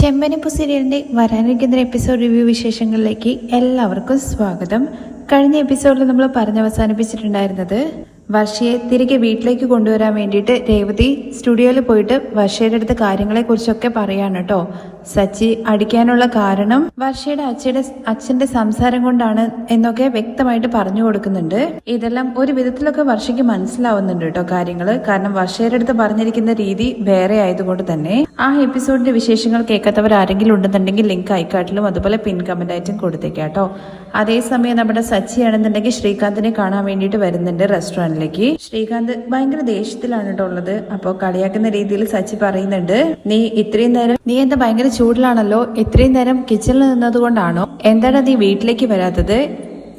ചെമ്പനിപ്പൂ സീരിയലിന്റെ വരാനിരിക്കുന്ന episode review വിശേഷങ്ങളിലേക്ക് എല്ലാവർക്കും സ്വാഗതം. കഴിഞ്ഞ എപ്പിസോഡിൽ നമ്മൾ അവസാനിപ്പിച്ചിട്ടുണ്ടായിരുന്നത് വർഷയെ തിരികെ വീട്ടിലേക്ക് കൊണ്ടുവരാൻ വേണ്ടിയിട്ട് രേവതി സ്റ്റുഡിയോയിൽ പോയിട്ട് വർഷയുടെ അടുത്ത് കാര്യങ്ങളെ കുറിച്ചൊക്കെ പറയാണ് കേട്ടോ. സച്ചി അടിക്കാനുള്ള കാരണം വർഷയുടെ അച്ഛന്റെ സംസാരം കൊണ്ടാണ് എന്നൊക്കെ വ്യക്തമായിട്ട് പറഞ്ഞു കൊടുക്കുന്നുണ്ട്. ഇതെല്ലാം ഒരു വിധത്തിലൊക്കെ വർഷയ്ക്ക് മനസ്സിലാവുന്നുണ്ട് കേട്ടോ കാര്യങ്ങള്. കാരണം വർഷയുടെ അടുത്ത് പറഞ്ഞിരിക്കുന്ന രീതി വേറെ ആയതുകൊണ്ട് തന്നെ. ആ എപ്പിസോഡിന്റെ വിശേഷങ്ങൾ കേൾക്കാത്തവർ ആരെങ്കിലും ഉണ്ടെന്നുണ്ടെങ്കിൽ ലിങ്ക് ഐക്കാട്ടിലും അതുപോലെ പിൻ കമന്റ് ആയിട്ടും കൊടുത്തേക്കാട്ടോ. അതേസമയം നമ്മുടെ സച്ചി ആണെന്നുണ്ടെങ്കിൽ ശ്രീകാന്തിനെ കാണാൻ വേണ്ടിയിട്ട് വരുന്നുണ്ട് റെസ്റ്റോറന്റിലേക്ക്. ശ്രീകാന്ത് ഭയങ്കര ദേഷ്യത്തിലാണ് കേട്ടോ ഉള്ളത്. അപ്പൊ കളിയാക്കുന്ന രീതിയിൽ സച്ചി പറയുന്നുണ്ട്, നീ എന്താ ഭയങ്കര ചൂടിലാണല്ലോ, ഇത്രയും നേരം കിച്ചണിൽ നിന്നത് കൊണ്ടാണോ? എന്താണ് നീ വീട്ടിലേക്ക് വരാത്തത്?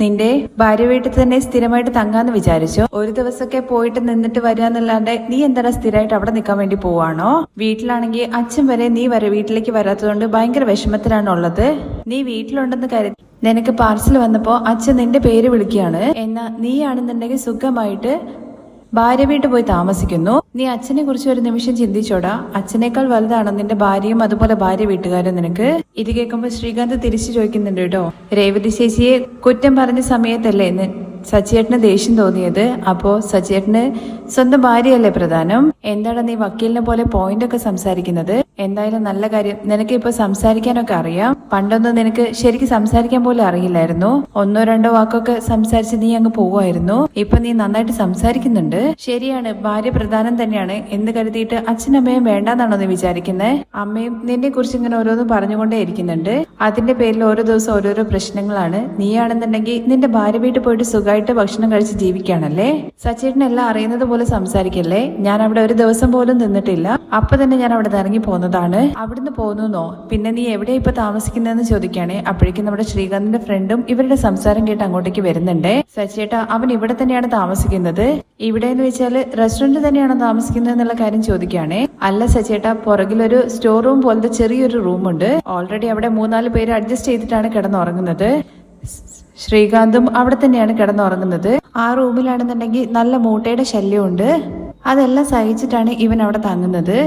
നിന്റെ ഭാര്യ വീട്ടിൽ തന്നെ സ്ഥിരമായിട്ട് തങ്ങാന്ന് വിചാരിച്ചോ? ഒരു ദിവസമൊക്കെ പോയിട്ട് നിന്നിട്ട് വരാന്നല്ലാണ്ട് നീ എന്താ സ്ഥിരമായിട്ട് അവിടെ നിൽക്കാൻ വേണ്ടി പോവാണോ? വീട്ടിലാണെങ്കിൽ അച്ഛൻ വരെ നീ വീട്ടിലേക്ക് വരാത്തതുകൊണ്ട് ഭയങ്കര വിഷമത്തിലാണുള്ളത്. നീ വീട്ടിലുണ്ടെന്ന് കരുതി നിനക്ക് പാർസൽ വന്നപ്പോ അച്ഛൻ നിന്റെ പേര് വിളിക്കുകയാണ്. എന്നാ നീയാണെന്നുണ്ടെങ്കിൽ സുഖമായിട്ട് ഭാര്യ വീട്ടിൽ പോയി താമസിക്കുന്നു. നീ അച്ഛനെ കുറിച്ച് ഒരു നിമിഷം ചിന്തിച്ചോടാ. അച്ഛനേക്കാൾ വലുതാണോ നിന്റെ ഭാര്യയും അതുപോലെ ഭാര്യ വീട്ടുകാരും നിനക്ക്? ഇത് കേൾക്കുമ്പോ ശ്രീകാന്ത് തിരിച്ചു ചോദിക്കുന്നുണ്ട് കേട്ടോ, രേവതി ചേച്ചിയെ കുറ്റം പറഞ്ഞ സമയത്തല്ലേ സച്ചിയേട്ടന് ദേഷ്യം തോന്നിയത്? അപ്പോ സച്ചിയേട്ടന് സ്വന്തം ഭാര്യയല്ലേ പ്രധാനം? എന്താണ് നീ വക്കീലിനെ പോലെ പോയിന്റ് ഒക്കെ സംസാരിക്കുന്നത്? എന്തായാലും നല്ല കാര്യം, നിനക്ക് ഇപ്പൊ സംസാരിക്കാനൊക്കെ അറിയാം. പണ്ടൊന്നും നിനക്ക് ശരിക്കും സംസാരിക്കാൻ പോലും അറിയില്ലായിരുന്നു. ഒന്നോ രണ്ടോ വാക്കൊക്കെ സംസാരിച്ച് നീ അങ്ങ് പോവായിരുന്നു. ഇപ്പൊ നീ നന്നായിട്ട് സംസാരിക്കുന്നുണ്ട്. ശരിയാണ്, ഭാര്യ പ്രധാനം തന്നെയാണ് എന്ന് കരുതിയിട്ട് അച്ഛനമ്മയും വേണ്ടാന്നാണോ നീ വിചാരിക്കുന്നത്? അമ്മയും നിന്നെ കുറിച്ച് ഇങ്ങനെ ഓരോന്നും പറഞ്ഞുകൊണ്ടേ ഇരിക്കുന്നുണ്ട്. അതിന്റെ പേരിൽ ഓരോ ദിവസം ഓരോരോ പ്രശ്നങ്ങളാണ്. നീയാണെന്നുണ്ടെങ്കിൽ നിന്റെ ഭാര്യ വീട്ടിൽ പോയിട്ട് സുഖമായിട്ട് ഭക്ഷണം കഴിച്ച് ജീവിക്കുകയാണല്ലേ. സച്ചേട്ടനെല്ലാം അറിയുന്നത് പോലെ സംസാരിക്കല്ലേ. ഞാൻ അവിടെ ഒരു ദിവസം പോലും നിന്നിട്ടില്ല. അപ്പൊ തന്നെ ഞാൻ അവിടെ ഇറങ്ങി പോകുന്നതാണ്. അവിടുന്ന് പോന്നോ? പിന്നെ നീ എവിടെയാ ഇപ്പൊ താമസിക്കുന്നതെന്ന് ചോദിക്കുകയാണെ അപ്പോഴേക്കും നമ്മുടെ ശ്രീകാന്തിന്റെ ഫ്രണ്ടും ഇവരുടെ സംസാരം കേട്ട് അങ്ങോട്ടേക്ക് വരുന്നുണ്ട്. സച്ചേട്ടാ, അവൻ ഇവിടെ തന്നെയാണ് താമസിക്കുന്നത്. ഇവിടെ എന്ന് വെച്ചാല് റെസ്റ്റോറന്റ് തന്നെയാണോ താമസിക്കുന്നത് എന്നുള്ള കാര്യം ചോദിക്കുകയാണെ. അല്ല സച്ചേട്ടാ, പുറകിലൊരു സ്റ്റോർ റൂം പോലത്തെ ചെറിയൊരു റൂമുണ്ട്. ഓൾറെഡി അവിടെ 3-4 പേര് അഡ്ജസ്റ്റ് ചെയ്തിട്ടാണ് കിടന്നുറങ്ങുന്നത്. ശ്രീകാന്തും അവിടെ തന്നെയാണ് കിടന്നുറങ്ങുന്നത്. ആ റൂമിലാണെന്നുണ്ടെങ്കിൽ നല്ല മൂട്ടയുടെ ശല്യമുണ്ട്. അതെല്ലാം സഹിച്ചിട്ടാണ് ഇവൻ അവിടെ തങ്ങുന്നത്.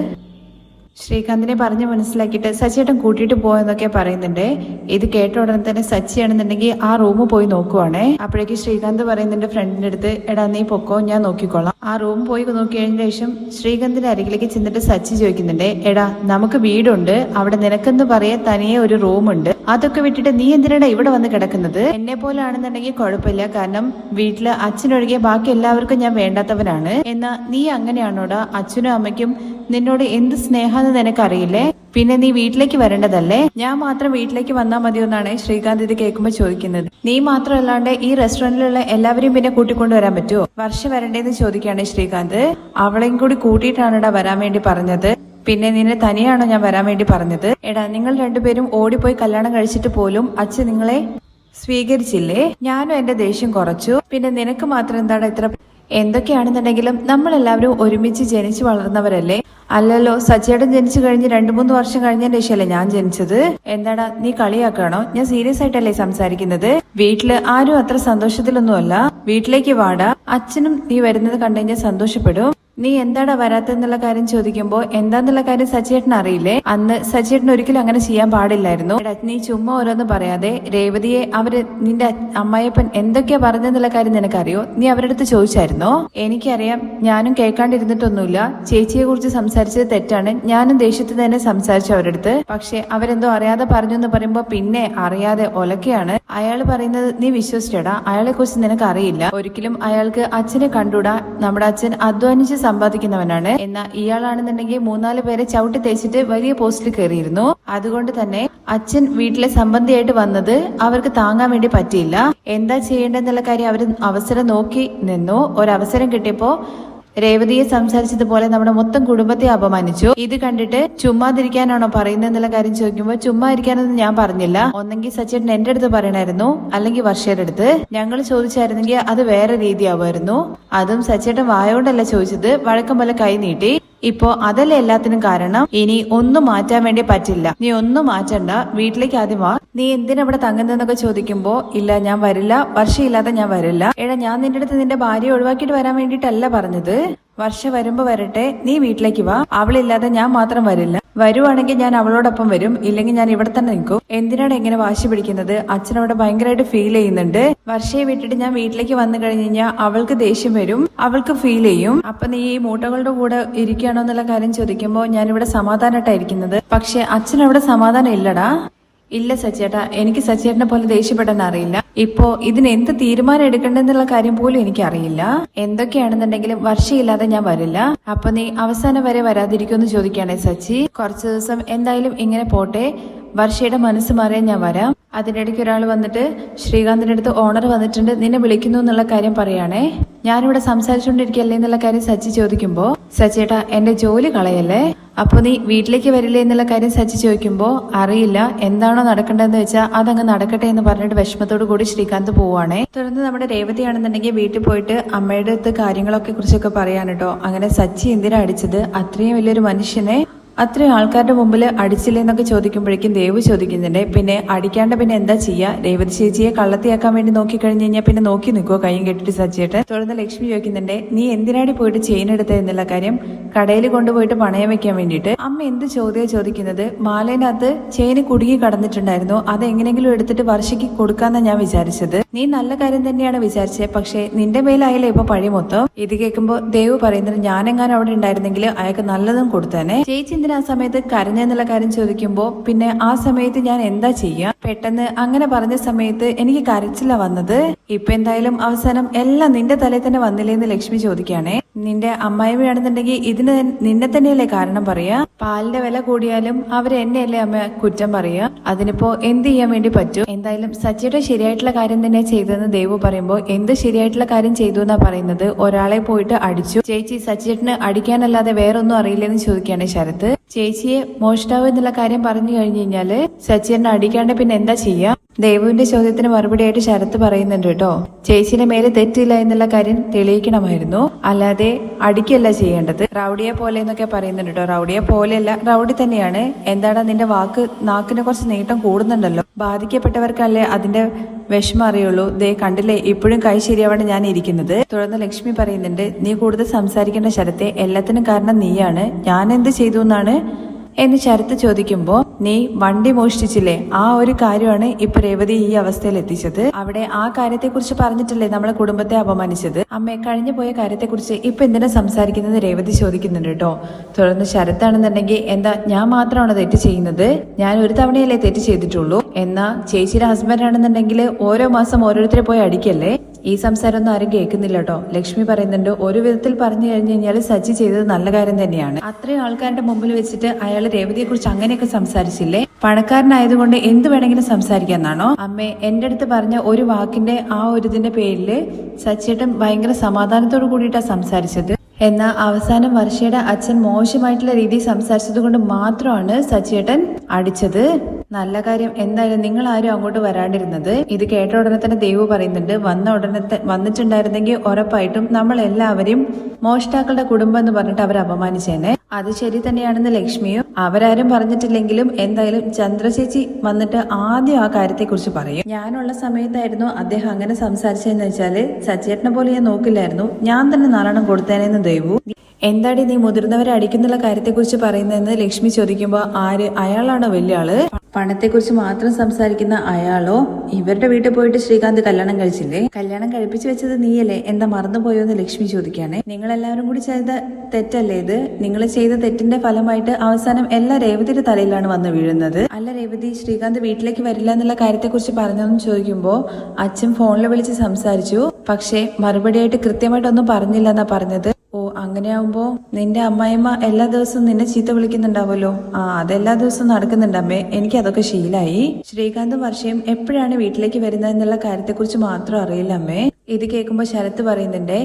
ശ്രീകാന്തിനെ പറഞ്ഞ് മനസ്സിലാക്കിയിട്ട് സച്ചിയേട്ടൻ കൂട്ടിയിട്ട് പോയെന്നൊക്കെ പറയുന്നുണ്ട്. ഇത് കേട്ട ഉടനെ തന്നെ സച്ചിയാണെന്നുണ്ടെങ്കിൽ ആ റൂം പോയി നോക്കുവാണേ. അപ്പോഴേക്ക് ശ്രീകാന്ത് പറയുന്നുണ്ട് ഫ്രണ്ടിന്റെ അടുത്ത്, എടാ നീ പൊക്കോ, ഞാൻ നോക്കിക്കോളാം. ആ റൂം പോയി നോക്കി കഴിഞ്ഞ ശേഷം ശ്രീകാന്തിന്റെ അരികിലേക്ക് ചെന്നിട്ട് സച്ചി ചോദിക്കുന്നുണ്ട്, എടാ നമുക്ക് വീടുണ്ട്, അവിടെ നിനക്കെന്ന് പറയാ തനിയെ ഒരു റൂമുണ്ട്. അതൊക്കെ വിട്ടിട്ട് നീ എന്തിനാ ഇവിടെ വന്ന് കിടക്കുന്നത്? എന്നെ പോലെ ആണെന്നുണ്ടെങ്കിൽ കുഴപ്പമില്ല, കാരണം വീട്ടില് അച്ഛനൊഴികെ ബാക്കി എല്ലാവർക്കും ഞാൻ വേണ്ടാത്തവനാണ്. എന്നാ നീ അങ്ങനെയാണോടാ? അച്ഛനും അമ്മയ്ക്കും നിന്നോട് എന്ത് സ്നേഹാന്ന് നിനക്കറിയില്ലേ? പിന്നെ നീ വീട്ടിലേക്ക് വരേണ്ടതല്ലേ? ഞാൻ മാത്രം വീട്ടിലേക്ക് വന്നാൽ മതിയെന്നാണ് ശ്രീകാന്ത് ഇത് കേൾക്കുമ്പോൾ ചോദിക്കുന്നത്. നീ മാത്രമല്ലാണ്ട് ഈ റെസ്റ്റോറന്റിലുള്ള എല്ലാവരെയും പിന്നെ കൂട്ടിക്കൊണ്ടുവരാൻ പറ്റുമോ? വർഷ വരണ്ടേന്ന് ചോദിക്കുകയാണ് ശ്രീകാന്ത്. അവളെയും കൂടി കൂട്ടിയിട്ടാണടാ വരാൻ വേണ്ടി പറഞ്ഞത്. പിന്നെ നിന്നെ തനിയാണോ ഞാൻ വരാൻ വേണ്ടി പറഞ്ഞത്? എടാ, നിങ്ങൾ രണ്ടുപേരും ഓടിപ്പോയി കല്യാണം കഴിച്ചിട്ട് പോലും അച്ഛൻ നിങ്ങളെ സ്വീകരിച്ചില്ലേ? ഞാനും എന്റെ ദേഷ്യം കുറച്ചു. പിന്നെ നിനക്ക് മാത്രം എന്താണ് ഇത്ര? എന്തൊക്കെയാണെന്നുണ്ടെങ്കിലും നമ്മളെല്ലാവരും ഒരുമിച്ച് ജനിച്ചു വളർന്നവരല്ലേ? അല്ലല്ലോ, സച്ചിയേട്ടൻ ജനിച്ചു കഴിഞ്ഞ് 2-3 വർഷം കഴിഞ്ഞതിന് ശേഷമല്ലേ ഞാൻ ജനിച്ചത്. എന്താടാ നീ കളിയാക്കാണോ? ഞാൻ സീരിയസ് ആയിട്ടല്ലേ സംസാരിക്കുന്നത്. വീട്ടില് ആരും അത്ര സന്തോഷത്തിലൊന്നുമല്ല. വീട്ടിലേക്ക് വാടാ, അച്ഛനും നീ വരുന്നത് കണ്ടു കഴിഞ്ഞാൽ സന്തോഷപ്പെടും. നീ എന്താടാ വരാത്തെന്നുള്ള കാര്യം ചോദിക്കുമ്പോ എന്താന്നുള്ള കാര്യം സച്ചിയേട്ടൻ അറിയില്ലേ? അന്ന് സച്ചിയേട്ടൻ ഒരിക്കലും അങ്ങനെ ചെയ്യാൻ പാടില്ലായിരുന്നു. നീ ചുമ്മാ ഓരോന്ന് പറയാതെ രേവതിയെ നിന്റെ അമ്മായിയപ്പൻ എന്തൊക്കെയാ പറഞ്ഞെന്നുള്ള കാര്യം നിനക്കറിയോ? നീ അവരുടെ അടുത്ത് ചോദിച്ചായിരുന്നോ? എനിക്കറിയാം, ഞാനും കേൾക്കാണ്ടിരുന്നിട്ടൊന്നുമില്ല. ചേച്ചിയെ കുറിച്ച് സംസാരിച്ചത് തെറ്റാണ്. ഞാനും ദേഷ്യത്തിൽ തന്നെ സംസാരിച്ചു അവരുടെ അടുത്ത്. പക്ഷെ അവരെന്തോ അറിയാതെ പറഞ്ഞു എന്ന് പറയുമ്പോ പിന്നെ അറിയാതെ ഒലക്കെയാണ്. അയാൾ പറയുന്നത് നീ വിശ്വസിച്ചടാ. അയാളെ കുറിച്ച് നിനക്ക് അറിയില്ല. ഒരിക്കലും അയാൾക്ക് അച്ഛനെ കണ്ടുകൂടാ. നമ്മുടെ അച്ഛൻ അധ്വാനിച്ച് സമ്പാദിക്കുന്നവനാണ്. എന്നാൽ ഇയാളാണെന്നുണ്ടെങ്കിൽ 3-4 പേരെ ചവിട്ടി തേച്ചിട്ട് വലിയ പോസ്റ്റിൽ കയറിയിരുന്നു. അതുകൊണ്ട് തന്നെ അച്ഛൻ വീട്ടിലെ സംബന്ധിയായിട്ട് വന്നത് അവർക്ക് താങ്ങാൻ വേണ്ടി പറ്റിയില്ല. എന്താ ചെയ്യേണ്ടെന്നുള്ള കാര്യം അവർ അവസരം നോക്കി നിന്നു. ഒരവസരം കിട്ടിയപ്പോ രേവതിയെ സംസാരിച്ചതുപോലെ നമ്മുടെ മൊത്തം കുടുംബത്തെ അപമാനിച്ചു. ഇത് കണ്ടിട്ട് ചുമ്മാതിരിക്കാനാണോ പറയുന്നത് എന്നുള്ള കാര്യം ചോദിക്കുമ്പോൾ ചുമ്മാ ഇരിക്കാനൊന്നും ഞാൻ പറഞ്ഞില്ല. ഒന്നെങ്കിൽ സച്ചേട്ടൻ എന്റെ അടുത്ത് പറയണായിരുന്നു, അല്ലെങ്കിൽ വർഷയുടെ അടുത്ത്. ഞങ്ങൾ ചോദിച്ചായിരുന്നെങ്കിൽ അത് വേറെ രീതിയാവുമായിരുന്നു. അതും സച്ചേട്ടൻ വായോണ്ടല്ല ചോദിച്ചത്, വഴക്കം പോലെ കൈ നീട്ടി. ഇപ്പോ അതല്ലേ എല്ലാത്തിനും കാരണം. ഇനി ഒന്നും മാറ്റാൻ വേണ്ടി പറ്റില്ല. നീ ഒന്നും മാറ്റണ്ട, വീട്ടിലേക്ക് ആദ്യം വാ. നീ എന്തിനവിടെ തങ്ങുന്നതെന്നൊക്കെ ചോദിക്കുമ്പോ ഇല്ല ഞാൻ വരില്ല, വർഷയില്ലാതെ ഞാൻ വരില്ല. എടാ, ഞാൻ നിന്റെ അടുത്ത് നിന്റെ ഭാര്യയെ ഒഴിവാക്കിയിട്ട് വരാൻ വേണ്ടിയിട്ടല്ല പറഞ്ഞത്. വർഷ വരുമ്പോ വരട്ടെ, നീ വീട്ടിലേക്ക് വാ, അവളില്ലാതെ ഞാൻ മാത്രം വരില്ല. വരുവാണെങ്കിൽ ഞാൻ അവളോടൊപ്പം വരും, ഇല്ലെങ്കിൽ ഞാൻ ഇവിടെ തന്നെ നിൽക്കും. എന്തിനാണ് എങ്ങനെ വാശി പിടിക്കുന്നത്? അച്ഛനവിടെ ഭയങ്കരമായിട്ട് ഫീൽ ചെയ്യുന്നുണ്ട്. വർഷയെ വിട്ടിട്ട് ഞാൻ വീട്ടിലേക്ക് വന്നു കഴിഞ്ഞു കഴിഞ്ഞാൽ അവൾക്ക് ദേഷ്യം വരും, അവൾക്ക് ഫീൽ ചെയ്യും. അപ്പൊ നീ ഈ മൂട്ടകളുടെ കൂടെ ഇരിക്കുകയാണോ എന്നുള്ള കാര്യം ചോദിക്കുമ്പോൾ ഞാനിവിടെ സമാധാനമായിട്ടായിരിക്കുന്നത്. പക്ഷെ അച്ഛനവിടെ സമാധാനം ഇല്ലടാ. ഇല്ല സച്ചേട്ടാ, എനിക്ക് സച്ചേട്ടനെ പോലെ ദേഷ്യപ്പെടാൻ അറിയില്ല. ഇപ്പോ ഇതിന് എന്ത് തീരുമാനം എടുക്കണ്ടെന്നുള്ള കാര്യം പോലും എനിക്ക് അറിയില്ല. എന്തൊക്കെയാണെന്നുണ്ടെങ്കിലും വർഷയില്ലാതെ ഞാൻ വരില്ല. അപ്പൊ നീ അവസാനം വരെ വരാതിരിക്കുമെന്ന് ചോദിക്കുകയാണെ സച്ചി. കുറച്ചു ദിവസം എന്തായാലും ഇങ്ങനെ പോട്ടെ, വർഷയുടെ മനസ്സ് മാറിയാൻ ഞാൻ വരാം. അതിനിടയ്ക്ക് ഒരാൾ വന്നിട്ട് ശ്രീകാന്തിന്റെ അടുത്ത് ഓണർ വന്നിട്ടുണ്ട്, നിന്നെ വിളിക്കുന്നു എന്നുള്ള കാര്യം പറയാണേ. ഞാനിവിടെ സംസാരിച്ചുകൊണ്ടിരിക്കല്ലേ എന്നുള്ള കാര്യം സച്ചി ചോദിക്കുമ്പോ, സച്ചേട്ടാ എന്റെ ജോലി കളയല്ലേ, അപ്പൊ നീ വീട്ടിലേക്ക് വരില്ലേ എന്നുള്ള കാര്യം സച്ചി ചോദിക്കുമ്പോ, അറിയില്ല, എന്താണോ നടക്കേണ്ടതെന്ന് വെച്ചാൽ അതങ്ങ് നടക്കട്ടെ എന്ന് പറഞ്ഞിട്ട് വിഷമത്തോടു കൂടി ശ്രീകാന്ത് പോവാണേ. തുടർന്ന് നമ്മുടെ രേവതിയാണെന്നുണ്ടെങ്കിൽ വീട്ടിൽ പോയിട്ട് അമ്മയുടെ അടുത്ത് കാര്യങ്ങളൊക്കെ കുറിച്ചൊക്കെ പറയാൻ കേട്ടോ. അങ്ങനെ സച്ചി എന്തിനാ അടിച്ചത്, അത്രയും വലിയൊരു മനുഷ്യനെ അത്രയും ആൾക്കാരുടെ മുമ്പിൽ അടിച്ചില്ലേന്നൊക്കെ ചോദിക്കുമ്പോഴേക്കും ദേവ് ചോദിക്കുന്നുണ്ട്, പിന്നെ അടിക്കാണ്ട് പിന്നെ എന്താ ചെയ്യാ, രേവതി ചേച്ചിയെ കള്ളത്തിയാക്കാൻ വേണ്ടി നോക്കി കഴിഞ്ഞു കഴിഞ്ഞാൽ പിന്നെ നോക്കി നിൽക്കുവോ കൈയും കെട്ടിട്ട് സച്ചിയായിട്ട്. തുടർന്ന് ലക്ഷ്മി ചോദിക്കുന്നുണ്ട്, നീ എന്തിനാടി പോയിട്ട് ചെയിൻ എടുത്തത് എന്നുള്ള കാര്യം, കടയിൽ കൊണ്ടുപോയിട്ട് പണയം വെക്കാൻ വേണ്ടിയിട്ട്. അമ്മ എന്ത് ചോദ്യം ചോദിക്കുന്നത്, മാലേനകത്ത് ചെയിന് കുടുങ്ങി കടന്നിട്ടുണ്ടായിരുന്നു, അത് എങ്ങനെയെങ്കിലും എടുത്തിട്ട് വർഷയ്ക്ക് കൊടുക്കാന്നാ ഞാൻ വിചാരിച്ചത്. നീ നല്ല കാര്യം തന്നെയാണ് വിചാരിച്ചത്, പക്ഷെ നിന്റെ മേലായാലേ ഇപ്പൊ പഴി മൊത്തം. ഇത് കേൾക്കുമ്പോ ദേവ് പറയുന്നത്, ഞാനെങ്ങാനും അവിടെ ഉണ്ടായിരുന്നെങ്കിൽ അയാൾക്ക് നല്ലതും കൊടുത്തേനെ. ചേച്ചി എന്തിനാ ആ സമയത്ത് കരഞ്ഞെന്നുള്ള കാര്യം ചോദിക്കുമ്പോ, പിന്നെ ആ സമയത്ത് ഞാൻ എന്താ ചെയ്യാ, പെട്ടെന്ന് അങ്ങനെ പറഞ്ഞ സമയത്ത് എനിക്ക് കരച്ചില്ല വന്നത്. ഇപ്പൊ എന്തായാലും അവസാനം എല്ലാം നിന്റെ തലയിൽ തന്നെ വന്നില്ലേന്ന് ലക്ഷ്മി ചോദിക്കുകയാണേ. നിന്റെ അമ്മായിമ്മയാണെന്നുണ്ടെങ്കിൽ ഇതിന് നിന്നെ തന്നെയല്ലേ കാരണം പറയാ, പാലിന്റെ വില കൂടിയാലും അവര് എന്നെയല്ലേ അമ്മ കുറ്റം പറയാ, അതിനിപ്പോ എന്ത് ചെയ്യാൻ വേണ്ടി പറ്റും. എന്തായാലും സച്ചിയുടെ ശരിയായിട്ടുള്ള കാര്യം തന്നെ ചെയ്തതെന്ന് ദേവു പറയുമ്പോ, എന്ത് ശരിയായിട്ടുള്ള കാര്യം ചെയ്തു എന്നാ പറയുന്നത്, ഒരാളെ പോയിട്ട് അടിച്ചു, ചേച്ചി സച്ചിയേട്ടന് അടിക്കാനല്ലാതെ വേറൊന്നും അറിയില്ലെന്ന് ചോദിക്കുകയാണ് ശരത്ത്. ചേച്ചിയെ മോഷ്ടാവ് എന്നുള്ള കാര്യം പറഞ്ഞു കഴിഞ്ഞു കഴിഞ്ഞാല് സച്ചിയേട്ടനെ അടിക്കാണ്ട് പിന്നെ എന്താ ചെയ്യാ. ദേവുവിന്റെ ചോദ്യത്തിന് മറുപടിയായിട്ട് ശരത്ത് പറയുന്നുണ്ട് കേട്ടോ, ചേച്ചിയുടെ മേലെ തെറ്റില്ല എന്നുള്ള കാര്യം തെളിയിക്കണമായിരുന്നു, അല്ലാതെ അടിക്കല്ല ചെയ്യേണ്ടത്. റൗഡിയെ പോലെ എന്നൊക്കെ പറയുന്നുണ്ട് കേട്ടോ. റൗഡിയെ പോലെയല്ല, റൗഡി തന്നെയാണ്. എന്താണ് നിന്റെ നാക്കിന് കുറച്ച് നീട്ടം കൂടുന്നുണ്ടല്ലോ, ബാധിക്കപ്പെട്ടവർക്കല്ലേ അതിന്റെ വിഷമം അറിയുള്ളൂ. ദേ കണ്ടില്ലേ, ഇപ്പോഴും കൈ ശരിയാവാണ് ഞാൻ ഇരിക്കുന്നത്. തുടർന്ന് ലക്ഷ്മി പറയുന്നുണ്ട്, നീ കൂടുതൽ സംസാരിക്കേണ്ട ശരത്തെ, എല്ലാത്തിനും കാരണം നീയാണ്, ഞാൻ എന്ത് ചെയ്തു എന്നാണ് എന്ന് ശരത്ത് ചോദിക്കുമ്പോ, നീ വണ്ടി മോഷ്ടിച്ചില്ലേ, ആ ഒരു കാര്യമാണ് ഇപ്പൊ രേവതി ഈ അവസ്ഥയിൽ എത്തിച്ചത്. അവിടെ ആ കാര്യത്തെക്കുറിച്ച് പറഞ്ഞിട്ടല്ലേ നമ്മളെ കുടുംബത്തെ അപമാനിച്ചത്. അമ്മയെ കഴിഞ്ഞു പോയ കാര്യത്തെക്കുറിച്ച് ഇപ്പൊ എന്തിനാ സംസാരിക്കുന്നത് രേവതി ചോദിക്കുന്നുണ്ട് കേട്ടോ. തുടർന്ന് ശരത്താണെന്നുണ്ടെങ്കിൽ, എന്താ ഞാൻ മാത്രമാണ് തെറ്റ് ചെയ്യുന്നത്, ഞാൻ ഒരു തവണയല്ലേ തെറ്റ് ചെയ്തിട്ടുള്ളൂ, എന്നാ ചേച്ചിയുടെ ഹസ്ബൻഡ് ആണെന്നുണ്ടെങ്കിൽ ഓരോ മാസം ഓരോരുത്തരെ പോയി അടിക്കല്ലേ. ഈ സംസാരമൊന്നും ആരും കേൾക്കുന്നില്ല കേട്ടോ. ലക്ഷ്മി പറയുന്നുണ്ട്, ഒരു വിധത്തിൽ പറഞ്ഞു കഴിഞ്ഞു കഴിഞ്ഞാൽ സച്ചി ചെയ്തത് നല്ല കാര്യം തന്നെയാണ്. അത്രയും ആൾക്കാരുടെ മുമ്പിൽ വെച്ചിട്ട് അയാൾ രേവതിയെ കുറിച്ച് അങ്ങനെയൊക്കെ സംസാരിച്ചില്ലേ, പണക്കാരനായതുകൊണ്ട് എന്ത് വേണമെങ്കിലും സംസാരിക്കാന്നാണോ. അമ്മേ, എന്റെ അടുത്ത് പറഞ്ഞ ഒരു വാക്കിന്റെ ആ ഒരു ഇതിന്റെ പേരില് സച്ചിയേട്ടൻ ഭയങ്കര സമാധാനത്തോടു കൂടിയിട്ടാ സംസാരിച്ചത്. എന്നാൽ അവസാനം വർഷയുടെ അച്ഛൻ മോശമായിട്ടുള്ള രീതിയിൽ സംസാരിച്ചത് കൊണ്ട് മാത്രമാണ് സച്ചിയേട്ടൻ അടിച്ചത്. നല്ല കാര്യം, എന്തായാലും നിങ്ങൾ ആരും അങ്ങോട്ട് വരാണ്ടിരുന്നത്. ഇത് കേട്ട ഉടനെ തന്നെ ദേവു പറയുന്നുണ്ട്, വന്നിട്ടുണ്ടായിരുന്നെങ്കിൽ ഉറപ്പായിട്ടും നമ്മൾ എല്ലാവരെയും മോഷ്ടാക്കളുടെ കുടുംബം എന്ന് പറഞ്ഞിട്ട് അവർ അപമാനിച്ചേനെ. അത് ശരി തന്നെയാണെന്ന് ലക്ഷ്മിയും. അവരാരും പറഞ്ഞിട്ടില്ലെങ്കിലും എന്തായാലും ചന്ദ്രചേച്ചി വന്നിട്ട് ആദ്യം ആ കാര്യത്തെ കുറിച്ച് പറയും. ഞാനുള്ള സമയത്തായിരുന്നു അദ്ദേഹം അങ്ങനെ സംസാരിച്ചതെന്ന് വെച്ചാല് സച്ചേട്ടനെ പോലെ ഞാൻ നോക്കില്ലായിരുന്നു, ഞാൻ തന്നെ നാലെണ്ണം കൊടുത്തേനെന്ന് ദേവു. എന്താടി നീ മുതിർന്നവരെ അടിക്കുന്നുള്ള കാര്യത്തെക്കുറിച്ച് പറയുന്നതെന്ന് ലക്ഷ്മി ചോദിക്കുമ്പോൾ, ആര്, അയാളാണോ വലിയ ആള്? പണത്തെക്കുറിച്ച് മാത്രം സംസാരിക്കുന്ന അയാളോ? ഇവരുടെ വീട്ടിൽ പോയിട്ട് ശ്രീകാന്ത് കല്യാണം കഴിച്ചില്ലേ, കല്യാണം കഴിപ്പിച്ചു വെച്ചത് നീയല്ലേ, എന്താ മറന്നുപോയോന്ന് ലക്ഷ്മി ചോദിക്കുകയാണ്. നിങ്ങളെല്ലാവരും കൂടി ചെയ്ത തെറ്റല്ലേ ഇത്, നിങ്ങൾ ചെയ്ത തെറ്റിന്റെ ഫലമായിട്ട് അവസാനം എല്ലാ രേവതിയുടെ തലയിലാണ് വന്ന് വീഴുന്നത്. അല്ല രേവതി, ശ്രീകാന്ത് വീട്ടിലേക്ക് വരില്ല എന്നുള്ള കാര്യത്തെക്കുറിച്ച് പറഞ്ഞതെന്ന് ചോദിക്കുമ്പോൾ, അച്ഛൻ ഫോണിൽ വിളിച്ച് സംസാരിച്ചു, പക്ഷേ മറുപടിയായിട്ട് കൃത്യമായിട്ടൊന്നും പറഞ്ഞില്ല എന്നാ പറഞ്ഞത്. ഓ, അങ്ങനെയാവുമ്പോ നിന്റെ അമ്മായിമ്മ എല്ലാ ദിവസവും നിന്നെ ചീത്ത വിളിക്കുന്നുണ്ടാവുമല്ലോ. അതെല്ലാ ദിവസവും നടക്കുന്നുണ്ടമ്മേ, എനിക്ക് അതൊക്കെ ശീലായി. ശ്രീകാന്തും വർഷയും എപ്പോഴാണ് വീട്ടിലേക്ക് വരുന്നതെന്നുള്ള കാര്യത്തെക്കുറിച്ച് മാത്രം അറിയില്ല അമ്മേ. ഇത് കേൾക്കുമ്പോൾ ശരത്ത് പറയുന്നുണ്ട്,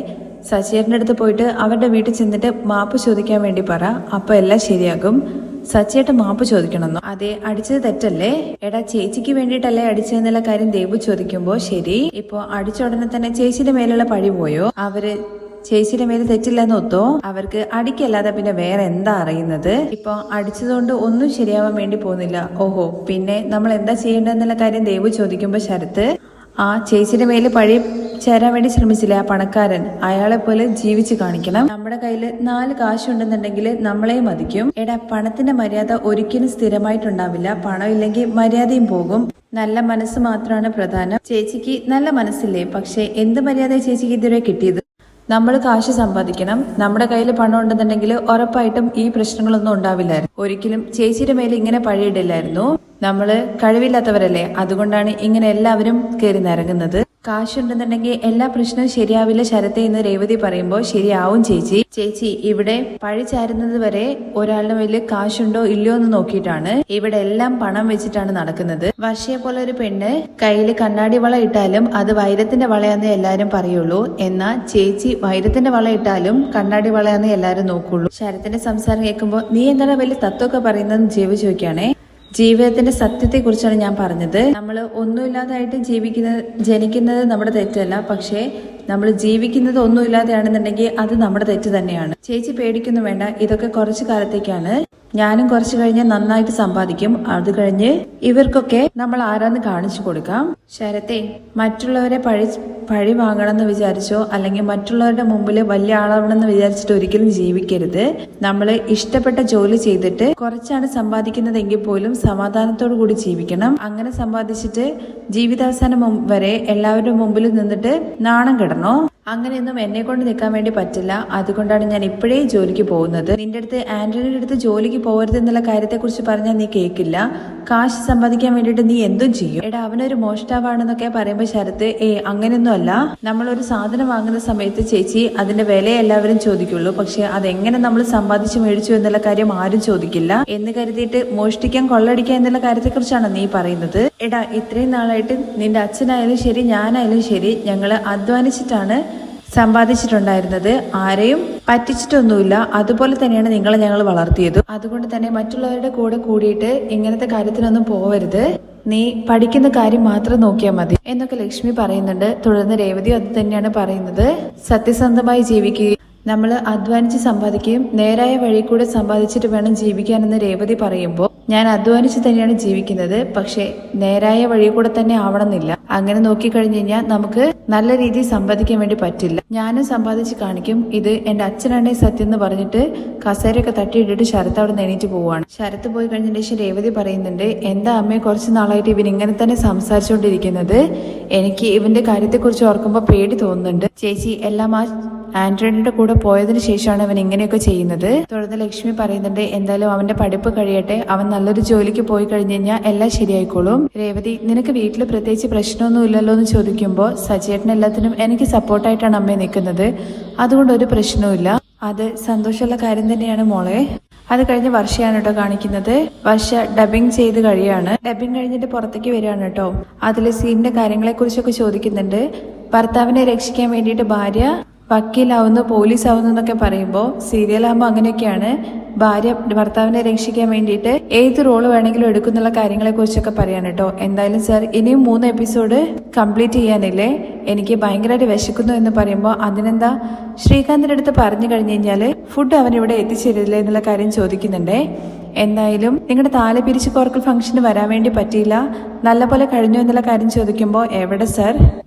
സച്ചിയേട്ടൻ്റെ അടുത്ത് പോയിട്ട് അവരുടെ വീട്ടിൽ ചെന്നിട്ട് മാപ്പ് ചോദിക്കാൻ വേണ്ടി പറ, അപ്പൊ എല്ലാം ശരിയാകും. സച്ചിയേട്ടൻ മാപ്പ് ചോദിക്കണമെന്നോ? അതെ, അടിച്ചത് തെറ്റല്ലേ. എടാ, ചേച്ചിക്ക് വേണ്ടിയിട്ടല്ലേ അടിച്ചതെന്നുള്ള കാര്യം ദേവു ചോദിക്കുമ്പോ, ശരി, ഇപ്പൊ അടിച്ച ഉടനെ തന്നെ ചേച്ചിയുടെ മേലുള്ള പഴി പോയോ? അവര് ചേച്ചിയുടെ മേലെ തെറ്റില്ലെന്ന് ഒത്തോ? അവർക്ക് അടിക്കല്ലാതെ പിന്നെ വേറെ എന്താ അറിയുന്നത്? ഇപ്പൊ അടിച്ചതുകൊണ്ട് ഒന്നും ശരിയാവാൻ വേണ്ടി പോകുന്നില്ല. ഓഹോ, പിന്നെ നമ്മൾ എന്താ ചെയ്യേണ്ടതെന്നുള്ള കാര്യം ദേവു ചോദിക്കുമ്പോ ശരത്ത്, ആ ചേച്ചിയുടെ മേലെ പഴി ചേരാൻ വേണ്ടി ശ്രമിച്ചില്ലേ ആ പണക്കാരൻ, അയാളെ പോലെ ജീവിച്ചു കാണിക്കണം. നമ്മുടെ കയ്യിൽ 4 കാശുണ്ടെന്നുണ്ടെങ്കിൽ നമ്മളെയും മതിക്കും. എടാ, പണത്തിന്റെ മര്യാദ ഒരിക്കലും സ്ഥിരമായിട്ടുണ്ടാവില്ല. പണം ഇല്ലെങ്കിൽ മര്യാദയും പോകും. നല്ല മനസ്സ് മാത്രമാണ് പ്രധാനം. ചേച്ചിക്ക് നല്ല മനസ്സില്ലേ? പക്ഷെ എന്ത് മര്യാദ ചേച്ചിക്ക് ഇതുവരെ കിട്ടിയത്? നമ്മൾ കാശ് സമ്പാദിക്കണം. നമ്മുടെ കയ്യിൽ പണം ഉണ്ടെന്നുണ്ടെങ്കിൽ ഉറപ്പായിട്ടും ഈ പ്രശ്നങ്ങളൊന്നും ഉണ്ടാവില്ലായിരുന്നു. ഒരിക്കലും ചേച്ചിയുടെ മേലെ ഇങ്ങനെ പഴിയിടില്ലായിരുന്നു. നമ്മള് കഴിവില്ലാത്തവരല്ലേ, അതുകൊണ്ടാണ് ഇങ്ങനെ എല്ലാവരും കയറി നിരങ്ങുന്നത്. കാശുണ്ടെന്നുണ്ടെങ്കിൽ എല്ലാ പ്രശ്നവും ശരിയാവില്ല ശരത്തെ എന്ന് രേവതി പറയുമ്പോൾ ശരിയാവും ചേച്ചി ഇവിടെ പഴി ചാരുന്നത് വരെ ഒരാളുടെ മേലിൽ കാശുണ്ടോ ഇല്ലയോ എന്ന് നോക്കിയിട്ടാണ്. ഇവിടെ എല്ലാം പണം വെച്ചിട്ടാണ് നടക്കുന്നത്. വർഷയെ പോലെ ഒരു പെണ്ണ് കയ്യിൽ കണ്ണാടി വള ഇട്ടാലും അത് വൈരത്തിന്റെ വളയാന്നേ എല്ലാരും പറയുള്ളൂ. എന്നാ ചേച്ചി വൈരത്തിന്റെ വള ഇട്ടാലും കണ്ണാടി വളയാന്നേ എല്ലാരും നോക്കുള്ളൂ. ശരത്തിന്റെ സംസാരം കേൾക്കുമ്പോൾ നീ എന്താണ് വലിയ തത്വമൊക്കെ പറയുന്നതെന്ന് ജീവ ചോദിക്കുകയാണേ. ജീവിതത്തിന്റെ സത്യത്തെ കുറിച്ചാണ് ഞാൻ പറഞ്ഞത്. നമ്മൾ ഒന്നുമില്ലാതായിട്ട് ജനിക്കുന്നത് നമ്മുടെ തെറ്റല്ല. പക്ഷേ നമ്മൾ ജീവിക്കുന്നത് ഒന്നുമില്ലാതെയാണെന്നുണ്ടെങ്കിൽ അത് നമ്മുടെ തെറ്റ് തന്നെയാണ്. ചേച്ചി പേടിക്കുന്നു വേണ്ട, ഇതൊക്കെ കുറച്ചു കാലത്തേക്കാണ്. ഞാനും കുറച്ചു കഴിഞ്ഞ് നന്നായിട്ട് സമ്പാദിക്കും. അത് കഴിഞ്ഞ് ഇവർക്കൊക്കെ നമ്മൾ ആരാന്ന് കാണിച്ചു കൊടുക്കാം. ശരത്തെ, മറ്റുള്ളവരെ പഴി വാങ്ങണമെന്ന് വിചാരിച്ചോ അല്ലെങ്കിൽ മറ്റുള്ളവരുടെ മുമ്പിൽ വലിയ ആളാവണമെന്ന് വിചാരിച്ചിട്ട് ഒരിക്കലും ജീവിക്കരുത്. നമ്മൾ ഇഷ്ടപ്പെട്ട ജോലി ചെയ്തിട്ട് കുറച്ചാണ് സമ്പാദിക്കുന്നതെങ്കിൽ പോലും സമാധാനത്തോടു കൂടി ജീവിക്കണം. അങ്ങനെ സമ്പാദിച്ചിട്ട് ജീവിതാവസാനം വരെ എല്ലാവരുടെ മുമ്പിൽ നിന്നിട്ട് നാണം കെടണോ? അങ്ങനെയൊന്നും എന്നെ കൊണ്ട് നിൽക്കാൻ വേണ്ടി പറ്റില്ല. അതുകൊണ്ടാണ് ഞാൻ ഇപ്പോഴേ ജോലിക്ക് പോകുന്നത്. നിന്റെ അടുത്ത് ആന്റണിയുടെ അടുത്ത് ജോലിക്ക് പോകരുത് എന്നുള്ള കാര്യത്തെ കുറിച്ച് പറഞ്ഞാൽ നീ കേൾക്കില്ല. കാശ് സമ്പാദിക്കാൻ വേണ്ടിയിട്ട് നീ എന്തും ചെയ്യും. എടാ, അവനൊരു മോഷ്ടാവാണെന്നൊക്കെ പറയുമ്പോൾ ശരത്ത് അങ്ങനെയൊന്നും അല്ല. നമ്മളൊരു സാധനം വാങ്ങുന്ന സമയത്ത് ചേച്ചി അതിന്റെ വില എല്ലാവരും ചോദിക്കുള്ളൂ. പക്ഷെ അതെങ്ങനെ നമ്മൾ സമ്പാദിച്ച് മേടിച്ചു എന്നുള്ള കാര്യം ആരും ചോദിക്കില്ല. എന്ന് കരുതിയിട്ട് മോഷ്ടിക്കാൻ കൊള്ളടിക്കാൻ എന്നുള്ള കാര്യത്തെ കുറിച്ചാണ് നീ പറയുന്നത്. എടാ, ഇത്രയും നാളായിട്ട് നിന്റെ അച്ഛനായാലും ശരി ഞാനായാലും ശരി ഞങ്ങള് അധ്വാനിച്ചിട്ടാണ് സമ്പാദിച്ചിട്ടുണ്ടായിരുന്നത്. ആരെയും പറ്റിച്ചിട്ടൊന്നുമില്ല. അതുപോലെ തന്നെയാണ് നിങ്ങളെ ഞങ്ങൾ വളർത്തിയത്. അതുകൊണ്ട് തന്നെ മറ്റുള്ളവരുടെ കൂടെ കൂടിയിട്ട് ഇങ്ങനത്തെ കാര്യത്തിനൊന്നും പോവരുത്. നീ പഠിക്കുന്ന കാര്യം മാത്രം നോക്കിയാൽ മതി എന്നൊക്കെ ലക്ഷ്മി പറയുന്നുണ്ട്. തുടർന്ന് രേവതി അത് തന്നെയാണ് പറയുന്നത്. സത്യസന്ധമായി ജീവിക്കുകയും നമ്മൾ അധ്വാനിച്ച് സമ്പാദിക്കുകയും നേരായ വഴി കൂടെ സമ്പാദിച്ചിട്ട് വേണം ജീവിക്കാനെന്ന് രേവതി പറയുമ്പോൾ ഞാൻ അധ്വാനിച്ച് തന്നെയാണ് ജീവിക്കുന്നത്. പക്ഷെ നേരായ വഴി കൂടെ തന്നെ ആവണമെന്നില്ല. അങ്ങനെ നോക്കിക്കഴിഞ്ഞു കഴിഞ്ഞാൽ നമുക്ക് നല്ല രീതിയിൽ സമ്പാദിക്കാൻ വേണ്ടി പറ്റില്ല. ഞാനും സമ്പാദിച്ച് കാണിക്കും. ഇത് എന്റെ അച്ഛനാണേ സത്യം എന്ന് പറഞ്ഞിട്ട് കസേരയൊക്കെ തട്ടിയിട്ടിട്ട് ശരത്ത് അവിടെ എണീറ്റ് പോവാണ്. ശരത്ത് പോയി കഴിഞ്ഞതിന് ശേഷം രേവതി പറയുന്നുണ്ട്, എന്താ അമ്മയെ കുറച്ച് നാളായിട്ട് ഇവൻ ഇങ്ങനെ തന്നെ സംസാരിച്ചുകൊണ്ടിരിക്കുന്നത്. എനിക്ക് ഇവന്റെ കാര്യത്തെക്കുറിച്ച് ഓർക്കുമ്പോൾ പേടി തോന്നുന്നുണ്ട്. ചേച്ചി എല്ലാം ആ ആന്റണിയുടെ കൂടെ പോയതിനു ശേഷമാണ് അവൻ ഇങ്ങനെയൊക്കെ ചെയ്യുന്നത്. തുടർന്ന് ലക്ഷ്മി പറയുന്നുണ്ട്, എന്തായാലും അവന്റെ പഠിപ്പ് കഴിയട്ടെ, അവൻ നല്ലൊരു ജോലിക്ക് പോയി കഴിഞ്ഞു കഴിഞ്ഞാൽ എല്ലാം ശരിയായിക്കോളും. രേവതി, നിനക്ക് വീട്ടിൽ പ്രത്യേകിച്ച് പ്രശ്നമൊന്നും ഇല്ലല്ലോ എന്ന് ചോദിക്കുമ്പോൾ സച്ചേട്ടൻ എല്ലാത്തിനും എനിക്ക് സപ്പോർട്ടായിട്ടാണ് അമ്മ നിൽക്കുന്നത്. അതുകൊണ്ട് ഒരു പ്രശ്നവുമില്ല. അത് സന്തോഷമുള്ള കാര്യം തന്നെയാണ് മോളെ. അത് കഴിഞ്ഞ് വർഷയാണ് കേട്ടോ കാണിക്കുന്നത്. വർഷ ഡബിങ് ചെയ്ത് കഴിയാണ്. ഡബിങ് കഴിഞ്ഞിട്ട് പുറത്തേക്ക് വരികയാണ് കേട്ടോ. അതിലെ സീനിന്റെ കാര്യങ്ങളെ കുറിച്ചൊക്കെ ചോദിക്കുന്നുണ്ട്. ഭർത്താവിനെ രക്ഷിക്കാൻ വേണ്ടിയിട്ട് ഭാര്യ വക്കീലാവുന്നു പോലീസാവുന്നു എന്നൊക്കെ പറയുമ്പോൾ സീരിയലാകുമ്പോൾ അങ്ങനെയൊക്കെയാണ്. ഭാര്യ ഭർത്താവിനെ രക്ഷിക്കാൻ വേണ്ടിയിട്ട് ഏത് റോള് വേണമെങ്കിലും എടുക്കുന്നുള്ള കാര്യങ്ങളെ കുറിച്ചൊക്കെ പറയാൻ കേട്ടോ. എന്തായാലും സാർ ഇനിയും 3 എപ്പിസോഡ് കംപ്ലീറ്റ് ചെയ്യാനില്ലേ? എനിക്ക് ഭയങ്കരമായിട്ട് വിശക്കുന്നു എന്ന് പറയുമ്പോൾ അതിനെന്താ ശ്രീകാന്തിന്റെ അടുത്ത് പറഞ്ഞു കഴിഞ്ഞു കഴിഞ്ഞാല് ഫുഡ് അവൻ ഇവിടെ എത്തിച്ചേരില്ലേ എന്നുള്ള കാര്യം ചോദിക്കുന്നുണ്ടേ. എന്തായാലും നിങ്ങളുടെ താല പിരിച്ച് കോർക്കൽ ഫംഗ്ഷന് വരാൻ വേണ്ടി പറ്റിയില്ല, നല്ലപോലെ കഴിഞ്ഞു എന്നുള്ള കാര്യം ചോദിക്കുമ്പോൾ എവിടെ സാർ,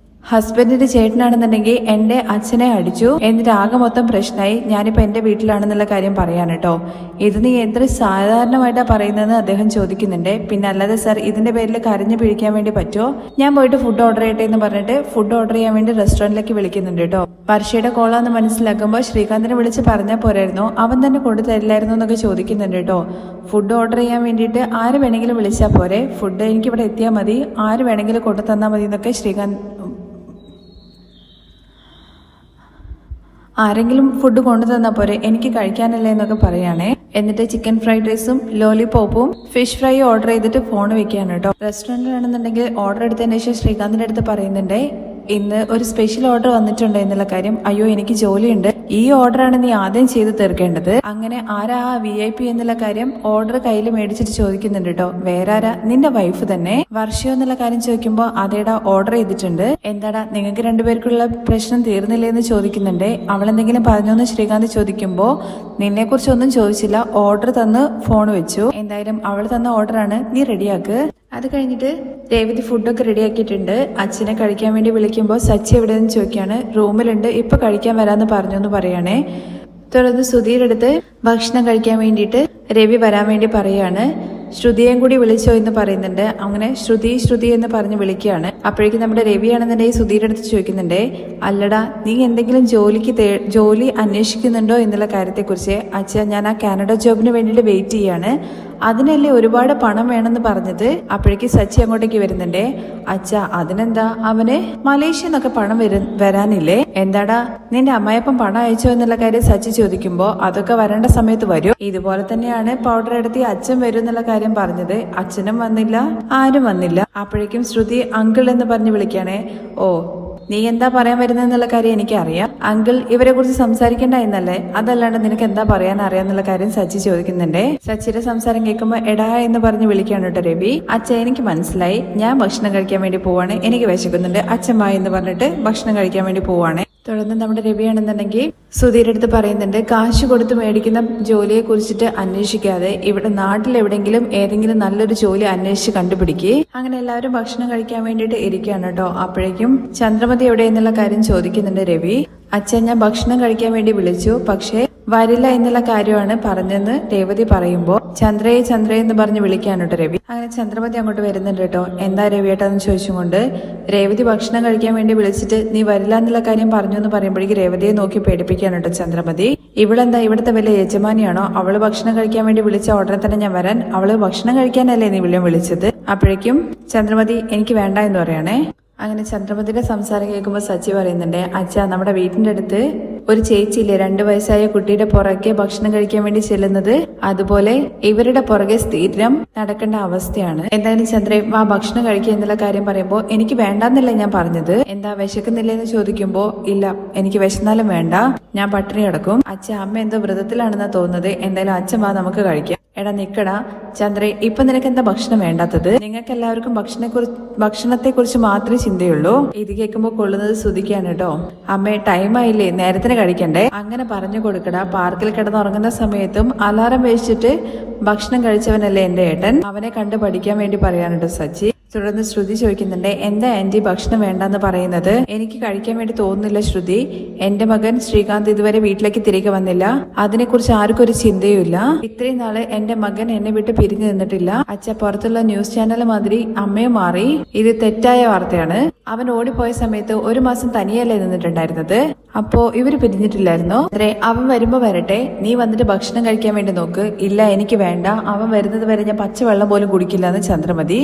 ഹസ്ബൻഡിന്റെ ചേട്ടനാണെന്നുണ്ടെങ്കിൽ എന്റെ അച്ഛനെ അടിച്ചു, എന്നിട്ട് ആകെ മൊത്തം പ്രശ്നമായി, ഞാനിപ്പോ എന്റെ വീട്ടിലാണെന്നുള്ള കാര്യം പറയാണ് കേട്ടോ. ഇത് നീ എത്ര സാധാരണമായിട്ടാ പറയുന്നതെന്ന് അദ്ദേഹം ചോദിക്കുന്നുണ്ട്. പിന്നെ അല്ലാതെ സാർ ഇതിന്റെ പേരിൽ കരഞ്ഞു പിഴിക്കാൻ വേണ്ടി പറ്റുമോ? ഞാൻ പോയിട്ട് ഫുഡ് ഓർഡർ ചെയ്യട്ടെ എന്ന് പറഞ്ഞിട്ട് ഫുഡ് ഓർഡർ ചെയ്യാൻ വേണ്ടി റെസ്റ്റോറന്റിലേക്ക് വിളിക്കുന്നുണ്ട് കേട്ടോ. വർഷയുടെ കോളാന്ന് മനസ്സിലാക്കുമ്പോൾ ശ്രീകാന്തിനെ വിളിച്ച് പറഞ്ഞാൽ പോരായിരുന്നു, അവൻ തന്നെ കൊണ്ടു തരില്ലായിരുന്നു എന്നൊക്കെ ചോദിക്കുന്നുണ്ട് കേട്ടോ. ഫുഡ് ഓർഡർ ചെയ്യാൻ വേണ്ടിയിട്ട് ആര് വേണമെങ്കിലും വിളിച്ചാൽ പോരെ, ഫുഡ് എനിക്കിവിടെ എത്തിയാൽ മതി, ആര് വേണമെങ്കിലും കൊണ്ടു തന്നാൽ മതി എന്നൊക്കെ ആരെങ്കിലും ഫുഡ് കൊണ്ടു തന്നാൽ പോരെ, എനിക്ക് കഴിക്കാനല്ലേ എന്നൊക്കെ പറയുകയാണേ. എന്നിട്ട് ചിക്കൻ ഫ്രൈഡ് റൈസും ലോലിപോപ്പും ഫിഷ് ഫ്രൈയും ഓർഡർ ചെയ്തിട്ട് ഫോൺ വെക്കുകയാണ് കേട്ടോ. റെസ്റ്റോറൻറ്റിലാണെന്നുണ്ടെങ്കിൽ ഓർഡർ എടുത്തതിന് ശേഷം ശ്രീകാന്തിന്റെ അടുത്ത് പറയുന്നുണ്ട്, ഇന്ന് ഒരു സ്പെഷ്യൽ ഓർഡർ വന്നിട്ടുണ്ട് എന്നുള്ള കാര്യം. അയ്യോ എനിക്ക് ജോലിയുണ്ട്, ഈ ഓർഡറാണ് നീ ആദ്യം ചെയ്ത് തീർക്കേണ്ടത്. അങ്ങനെ ആരാ ആ VIP എന്നുള്ള കാര്യം ഓർഡർ കയ്യിൽ മേടിച്ചിട്ട് ചോദിക്കുന്നുണ്ട് കേട്ടോ. വേറെ ആരാ? നിന്റെ വൈഫ് തന്നെ. വർഷയോ എന്നുള്ള കാര്യം ചോദിക്കുമ്പോൾ അതേടാ ഓർഡർ ചെയ്തിട്ടുണ്ട്. എന്താടാ നിങ്ങൾക്ക് രണ്ടുപേർക്കുള്ള പ്രശ്നം തീർന്നില്ലേ എന്ന് ചോദിക്കുന്നുണ്ട്. അവളെന്തെങ്കിലും പറഞ്ഞോന്ന് ശ്രീകാന്ത് ചോദിക്കുമ്പോൾ നിന്നെ കുറിച്ചൊന്നും ചോദിച്ചില്ല, ഓർഡർ തന്ന് ഫോൺ വെച്ചു. എന്തായാലും അവൾ തന്ന ഓർഡറാണ്, നീ റെഡിയാക്ക്. അത് കഴിഞ്ഞിട്ട് രേവതി ഫുഡൊക്കെ റെഡിയാക്കിയിട്ടുണ്ട്. അച്ഛനെ കഴിക്കാൻ വേണ്ടി വിളിക്കുമ്പോൾ സച്ചി എവിടെയെന്ന് ചോദിക്കുകയാണ്. റൂമിലുണ്ട്, ഇപ്പൊ കഴിക്കാൻ വരാമെന്ന് പറഞ്ഞു എന്ന് പറയുകയാണേ. തുടർന്ന് സുധീരുടെ അടുത്ത് ഭക്ഷണം കഴിക്കാൻ വേണ്ടിയിട്ട് രവി വരാൻ വേണ്ടി പറയുകയാണ്. ശ്രുതിയെയും കൂടി വിളിച്ചോ എന്ന് പറയുന്നുണ്ട്. അങ്ങനെ ശ്രുതി എന്ന് പറഞ്ഞ് വിളിക്കുകയാണ്. അപ്പോഴേക്കും നമ്മുടെ രവിയാണെന്നുണ്ടെങ്കിൽ സുധീരുടെ അടുത്ത് ചോദിക്കുന്നുണ്ട്, അല്ലടാ നീ എന്തെങ്കിലും ജോലി അന്വേഷിക്കുന്നുണ്ടോ എന്നുള്ള കാര്യത്തെക്കുറിച്ച്. അച്ഛാ, ഞാൻ ആ കാനഡ ജോബിന് വേണ്ടിയിട്ട് വെയിറ്റ് ചെയ്യാണ്, അതിനല്ലേ ഒരുപാട് പണം വേണമെന്ന് പറഞ്ഞത്. അപ്പോഴേക്ക് സച്ചി അങ്ങോട്ടേക്ക് വരുന്നുണ്ട്. അച്ഛാ, അതിനെന്താ, അവന് മലേഷ്യ എന്നൊക്കെ പണം വരാനില്ലേ? എന്താടാ നിന്റെ അമ്മായപ്പം പണം അയച്ചോ എന്നുള്ള കാര്യം സച്ചി ചോദിക്കുമ്പോ അതൊക്കെ വരേണ്ട സമയത്ത് വരും. ഇതുപോലെ തന്നെയാണ് പൗഡർ എടുത്തി അച്ഛൻ വരും എന്നുള്ള കാര്യം പറഞ്ഞത്. അച്ഛനും വന്നില്ല, ആരും വന്നില്ല. അപ്പോഴേക്കും ശ്രുതി അങ്കിൾ എന്ന് പറഞ്ഞ് വിളിക്കാണേ. ഓ, നീ എന്താ പറയാൻ വരുന്നെന്നുള്ള കാര്യം എനിക്കറിയാം. അങ്കിൾ ഇവരെ കുറിച്ച് സംസാരിക്കണ്ട എന്നല്ലേ, അതല്ലാണ്ട് നിനക്ക് എന്താ പറയാൻ അറിയാന്നുള്ള കാര്യം സച്ചി ചോദിക്കുന്നുണ്ട്. സച്ചിയുടെ സംസാരം കേൾക്കുമ്പോൾ എടാ എന്ന് പറഞ്ഞ് വിളിക്കാണ് കേട്ടോ രവി. അച്ഛൻ, എനിക്ക് മനസ്സിലായി, ഞാൻ ഭക്ഷണം കഴിക്കാൻ വേണ്ടി പോവാണ്, എനിക്ക് വിശക്കുന്നുണ്ട്, അച്ഛമ്മ എന്ന് പറഞ്ഞിട്ട് ഭക്ഷണം കഴിക്കാൻ വേണ്ടി പോവാണ്. തുടർന്ന് നമ്മുടെ രവിയാണെന്നുണ്ടെങ്കിൽ സുധീരുടെ അടുത്ത് പറയുന്നുണ്ട്, കാശ് കൊടുത്ത് മേടിക്കുന്ന ജോലിയെ കുറിച്ചിട്ട് അന്വേഷിക്കാതെ ഇവിടെ നാട്ടിലെവിടെങ്കിലും ഏതെങ്കിലും നല്ലൊരു ജോലി അന്വേഷിച്ച് കണ്ടുപിടിക്കുക. അങ്ങനെ എല്ലാവരും ഭക്ഷണം കഴിക്കാൻ വേണ്ടിയിട്ട് ഇരിക്കുകയാണ് കേട്ടോ. അപ്പോഴേക്കും ചന്ദ്രമതി എവിടെ എന്നുള്ള കാര്യം ചോദിക്കുന്നുണ്ട് രവി. അച്ഛൻ, ഞാൻ ഭക്ഷണം കഴിക്കാൻ വേണ്ടി വിളിച്ചു, പക്ഷേ വരില്ല എന്നുള്ള കാര്യമാണ് പറഞ്ഞെന്ന് രേവതി പറയുമ്പോ ചന്ദ്രയെ എന്ന് പറഞ്ഞ് വിളിക്കാണ് കേട്ടോ രവി. അങ്ങനെ ചന്ദ്രമതി അങ്ങോട്ട് വരുന്നുണ്ട് കേട്ടോ. എന്താ രവിയേട്ടാന്ന് ചോദിച്ചുകൊണ്ട് രേവതി ഭക്ഷണം കഴിക്കാൻ വേണ്ടി വിളിച്ചിട്ട് നീ വരില്ല എന്നുള്ള കാര്യം പറഞ്ഞു എന്ന് പറയുമ്പോഴേക്ക് രേവതിയെ നോക്കി പേടിപ്പിക്കാണ് കേട്ടോ ചന്ദ്രമതി. ഇവളെന്താ ഇവിടുത്തെ വലിയ യജമാനിയാണോ? അവള് ഭക്ഷണം കഴിക്കാൻ വേണ്ടി വിളിച്ച ഉടനെ തന്നെ ഞാൻ വരാൻ, അവള് ഭക്ഷണം കഴിക്കാനല്ലേ നീ വിളിച്ചത്? അപ്പോഴേക്കും ചന്ദ്രമതി എനിക്ക് വേണ്ട എന്ന് പറയണേ. അങ്ങനെ ചന്ദ്രമതിയുടെ സംസാരം കേൾക്കുമ്പോൾ സച്ചി പറയുന്നുണ്ട്, അച്ഛാ, നമ്മുടെ വീട്ടിന്റെ അടുത്ത് ഒരു ചേച്ചിയില്ലേ 2 വയസ്സായ കുട്ടിയുടെ പുറകെ ഭക്ഷണം കഴിക്കാൻ വേണ്ടി ചെല്ലുന്നത്, അതുപോലെ ഇവരുടെ പുറകെ സ്ഥിരം നടക്കേണ്ട അവസ്ഥയാണ്. എന്തായാലും ചന്ദ്ര ആ ഭക്ഷണം കഴിക്കുക എന്നുള്ള കാര്യം പറയുമ്പോൾ എനിക്ക് വേണ്ടെന്നല്ലേ ഞാൻ പറഞ്ഞത്, എന്താ വിശക്കുന്നില്ലേ എന്ന് ചോദിക്കുമ്പോ ഇല്ല, എനിക്ക് വിശന്നാലും വേണ്ട, ഞാൻ പട്ടിണി കിടക്കും. അച്ഛൻ, അമ്മ എന്തോ വ്രതത്തിലാണെന്നാ തോന്നുന്നത്, എന്തായാലും അച്ഛൻ വാ നമുക്ക് കഴിക്കാം. എടാ നിക്കടാ ചന്ദ്ര, ഇപ്പൊ നിനക്ക് എന്താ ഭക്ഷണം വേണ്ടാത്തത്? നിങ്ങൾക്ക് എല്ലാവർക്കും ഭക്ഷണത്തെ കുറിച്ച് മാത്രമേ ചിന്തയുള്ളൂ. ഇത് കേൾക്കുമ്പോ കൊള്ളുന്നത് സുധിക്കാണ് കേട്ടോ. അമ്മേ, ടൈം ആയില്ലേ, നേരത്തിന് കഴിക്കണ്ടേ? അങ്ങനെ പറഞ്ഞു കൊടുക്കടാ. പാർക്കിൽ കിടന്നുറങ്ങുന്ന സമയത്തും അലാറം വെച്ചിട്ട് ഭക്ഷണം കഴിച്ചവനല്ലേ എന്റെ ഏട്ടൻ, അവനെ കണ്ട് പഠിക്കാൻ വേണ്ടി പറയാനുണ്ടോ സച്ചി. തുടർന്ന് ശ്രുതി ചോദിക്കുന്നുണ്ട്, എന്താ ആന്റി ഭക്ഷണം വേണ്ടെന്ന് പറയുന്നത്? എനിക്ക് കഴിക്കാൻ വേണ്ടി തോന്നുന്നില്ല ശ്രുതി. എന്റെ മകൻ ശ്രീകാന്ത് ഇതുവരെ വീട്ടിലേക്ക് തിരികെ വന്നില്ല, അതിനെക്കുറിച്ച് ആർക്കും ഒരു ചിന്തയുമില്ല. ഇത്രയും നാള് എന്റെ മകൻ എന്നെ വിട്ട് പിരിഞ്ഞു നിന്നിട്ടില്ല. അച്ഛ, പുറത്തുള്ള ന്യൂസ് ചാനൽ മാതിരി അമ്മയും മാറി, ഇത് തെറ്റായ വാർത്തയാണ്. അവൻ ഓടിപ്പോയ സമയത്ത് 1 മാസം തനിയല്ലേ നിന്നിട്ടുണ്ടായിരുന്നത്, അപ്പോ ഇവര് പിരിഞ്ഞിട്ടില്ലായിരുന്നോ? അവൻ വരുമ്പോ വരട്ടെ, നീ വന്നിട്ട് ഭക്ഷണം കഴിക്കാൻ വേണ്ടി നോക്ക്. ഇല്ല, എനിക്ക് വേണ്ട, അവൻ വരുന്നത് വരെ ഞാൻ പച്ചവെള്ളം പോലും കുടിക്കില്ല എന്ന് ചന്ദ്രമതി.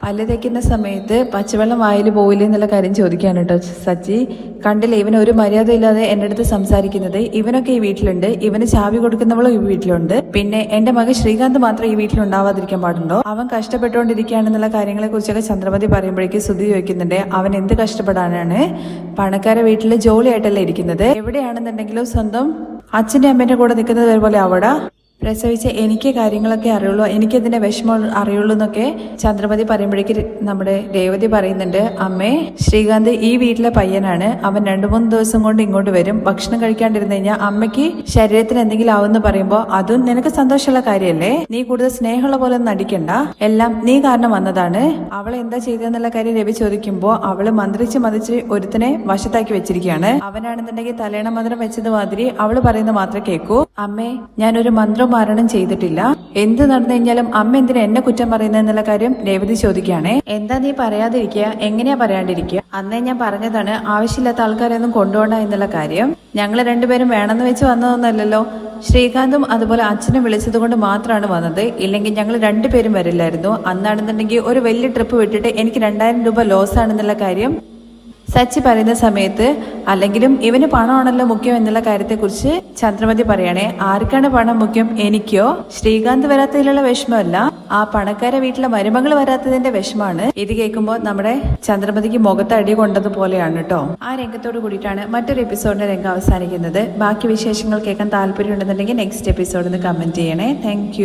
പല്ല് തേക്കുന്ന സമയത്ത് പച്ചവെള്ളം വായിൽ പോവില്ല എന്നുള്ള കാര്യം ചോദിക്കാണ് കേട്ടോ സച്ചി. കണ്ടില്ലേ, ഇവന് ഒരു മര്യാദ ഇല്ലാതെ എന്റെ അടുത്ത് സംസാരിക്കുന്നത്. ഇവനൊക്കെ ഈ വീട്ടിലുണ്ട്, ഇവന് ചാവി കൊടുക്കുന്നവളും ഈ വീട്ടിലുണ്ട്, പിന്നെ എന്റെ മകൻ ശ്രീകാന്ത് മാത്രം ഈ വീട്ടിലുണ്ടാവാതിരിക്കാൻ പാടുണ്ടോ? അവൻ കഷ്ടപ്പെട്ടുകൊണ്ടിരിക്കുകയാണെന്നുള്ള കാര്യങ്ങളെ കുറിച്ചൊക്കെ ചന്ദ്രമതി പറയുമ്പോഴേക്ക് സുധി ചോദിക്കുന്നുണ്ട്, അവൻ എന്ത് കഷ്ടപ്പെടാനാണ്? പണക്കാരെ വീട്ടില് ജോലിയായിട്ടല്ലേ ഇരിക്കുന്നത്, എവിടെയാണെന്നുണ്ടെങ്കിലും സ്വന്തം അച്ഛന്റെ അമ്മേന്റെ കൂടെ നിൽക്കുന്നത് പോലെ അവിടെ പ്രസവിച്ച എനിക്ക് കാര്യങ്ങളൊക്കെ അറിയുള്ളൂ, എനിക്കതിന്റെ വിഷമം അറിയുള്ളൂ എന്നൊക്കെ ചന്ദ്രമതി പറയുമ്പോഴേക്ക് നമ്മുടെ രേവതി പറയുന്നുണ്ട്, അമ്മേ, ശ്രീകാന്ത് ഈ വീട്ടിലെ പയ്യനാണ്, അവൻ 2-3 ദിവസം കൊണ്ട് ഇങ്ങോട്ട് വരും. ഭക്ഷണം കഴിക്കാണ്ടിരുന്നു കഴിഞ്ഞാൽ അമ്മയ്ക്ക് ശരീരത്തിന് എന്തെങ്കിലും ആവുമെന്ന് പറയുമ്പോ അതും നിനക്ക് സന്തോഷമുള്ള കാര്യമല്ലേ? നീ കൂടുതൽ സ്നേഹമുള്ള പോലെ നടിക്കണ്ട, എല്ലാം നീ കാരണം വന്നതാണ്. അവളെ എന്താ ചെയ്തെന്നുള്ള കാര്യം രവി ചോദിക്കുമ്പോ അവള് മന്ത്രിച്ച് ഒരുത്തനെ വശത്താക്കി വെച്ചിരിക്കുകയാണ്. അവനാണെന്നുണ്ടെങ്കിൽ തലേണ മന്ത്രം വെച്ചത് മാതിരി അവള് പറയുന്നത് മാത്രമേ കേൾക്കൂ. അമ്മേ, ഞാനൊരു മന്ത്രം മാരണം ചെയ്തിട്ടില്ല, എന്ത് നടന്നു കഴിഞ്ഞാലും അമ്മ എന്തിനാ എന്നെ കുറ്റം പറയുന്നത് എന്നുള്ള കാര്യം രേവതി ചോദിക്കുകയാണേ. എന്താ നീ പറയാതിരിക്കുക, എങ്ങനെയാ പറയാണ്ടിരിക്കുക? അന്നേ ഞാൻ പറഞ്ഞതാണ് ആവശ്യമില്ലാത്ത ആൾക്കാരെയൊന്നും കൊണ്ടുപോകണ്ട എന്നുള്ള കാര്യം. ഞങ്ങള് 2 പേരും വേണമെന്ന് വെച്ച് വന്നതൊന്നല്ലല്ലോ. ശ്രീകാന്തും അതുപോലെ അച്ഛനെ വിളിച്ചത് കൊണ്ട് മാത്രമാണ് വന്നത്, ഇല്ലെങ്കിൽ ഞങ്ങൾ 2 പേരും വരില്ലായിരുന്നു. അന്നാണെന്നുണ്ടെങ്കിൽ ഒരു വലിയ ട്രിപ്പ് വിട്ടിട്ട് എനിക്ക് 2000 രൂപ ലോസ് ആണെന്നുള്ള കാര്യം സച്ചി പറയുന്ന സമയത്ത്, അല്ലെങ്കിലും ഇവന് പണമാണല്ലോ മുഖ്യം എന്നുള്ള കാര്യത്തെക്കുറിച്ച് ചന്ദ്രമതി പറയണേ. ആർക്കാണ് പണം മുഖ്യം? എനിക്കോ? ശ്രീകാന്ത് വരാത്തതിലുള്ള വിഷമമല്ല, ആ പണക്കാരെ വീട്ടിലെ മരുമകൾ വരാത്തതിന്റെ വിഷമാണ്. ഇത് കേൾക്കുമ്പോൾ നമ്മുടെ ചന്ദ്രമതിക്ക് മുഖത്ത് അടി കൊണ്ടതുപോലെയാണ് കേട്ടോ. ആ രംഗത്തോട് കൂടിയിട്ടാണ് മറ്റൊരു എപ്പിസോഡിന്റെ രംഗം അവസാനിക്കുന്നത്. ബാക്കി വിശേഷങ്ങൾ കേൾക്കാൻ താല്പര്യം ഉണ്ടെന്നുണ്ടെങ്കിൽ നെക്സ്റ്റ് എപ്പിസോഡിൽ നിന്ന് കമന്റ് ചെയ്യണേ. താങ്ക്